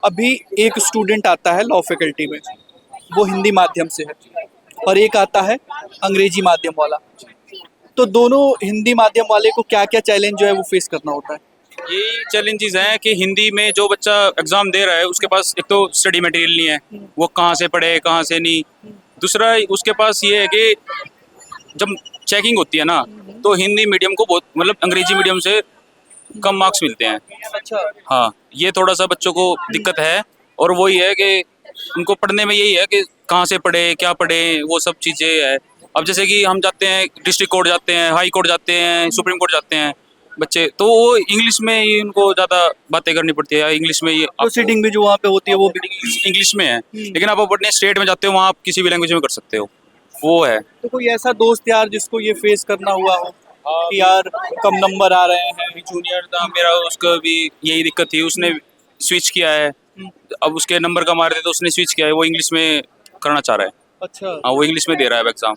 अभी एक स्टूडेंट आता है लॉ फैकल्टी में, वो हिंदी माध्यम से है, और एक आता है अंग्रेजी माध्यम वाला। तो दोनों हिंदी माध्यम वाले को क्या क्या चैलेंज जो है वो फेस करना होता है? यही चैलेंजेस हैं कि हिंदी में जो बच्चा एग्जाम दे रहा है उसके पास एक तो स्टडी मटेरियल नहीं है, वो कहाँ से पढ़े कहाँ से नहीं। दूसरा उसके पास ये है कि जब चेकिंग होती है ना, तो हिंदी मीडियम को बहुत मतलब अंग्रेजी मीडियम से कम मार्क्स मिलते हैं। अच्छा। हाँ, ये थोड़ा सा बच्चों को दिक्कत है। और वही है कि उनको पढ़ने में यही है कि कहाँ से पढ़े क्या पढ़े, वो सब चीज़ें है। अब जैसे कि हम जाते हैं डिस्ट्रिक्ट कोर्ट जाते हैं, हाई कोर्ट जाते हैं, सुप्रीम कोर्ट जाते हैं बच्चे, तो वो इंग्लिश में ही उनको ज़्यादा बातें करनी पड़ती है, इंग्लिश में ही प्रोसीडिंग भी जो वहाँ पे होती है वो भी। इंग्लिश में है। लेकिन आप अपने स्टेट में जाते हो वहाँ आप किसी भी लैंग्वेज में कर सकते हो, वो है। तो कोई ऐसा दोस्त यार जिसको ये फेस करना हुआ हो कि यार कम नंबर आ रहे हैं? जूनियर था मेरा, उसको भी यही दिक्कत थी, उसने स्विच किया है। अब उसके नंबर कम आ रहे थे तो उसने स्विच किया है, वो इंग्लिश में करना चाह रहा है। अच्छा। हाँ, वो इंग्लिश में दे रहा है अब एग्जाम।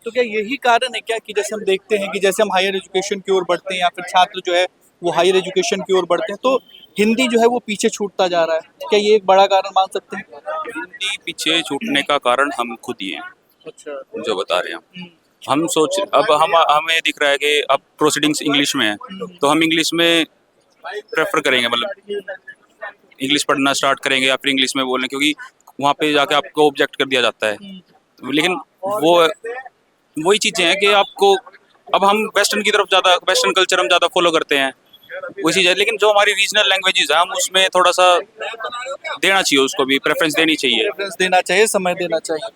तो क्या यही कारण है क्या कि जैसे हम देखते हैं कि जैसे हम हायर एजुकेशन की ओर बढ़ते हैं या फिर छात्र जो है वो हायर एजुकेशन की ओर बढ़ते हैं, तो हिंदी जो है वो पीछे छूटता जा रहा है? क्या ये एक बड़ा कारण मान सकते हैं? हिंदी पीछे छूटने का कारण हम खुद ही हैं, अच्छा। जो बता रहे हैं हम सोच अब हम हमें दिख रहा है कि अब प्रोसीडिंग्स इंग्लिश में है, तो हम इंग्लिश में प्रेफर करेंगे, मतलब इंग्लिश पढ़ना स्टार्ट करेंगे या फिर इंग्लिश में बोलने, क्योंकि वहाँ पे जाके आपको ऑब्जेक्ट कर दिया जाता है। लेकिन वो वही चीज़ें हैं कि आपको अब हम वेस्टर्न की तरफ ज़्यादा, वेस्टर्न कल्चर हम ज़्यादा फॉलो करते हैं, वही चीज़ है। लेकिन जो हमारी रीजनल लैंग्वेजेस है हम उसमें थोड़ा सा देना चाहिए, उसको भी प्रेफरेंस देनी चाहिए। प्रेफरेंस देना चाहिए, समय देना चाहिए।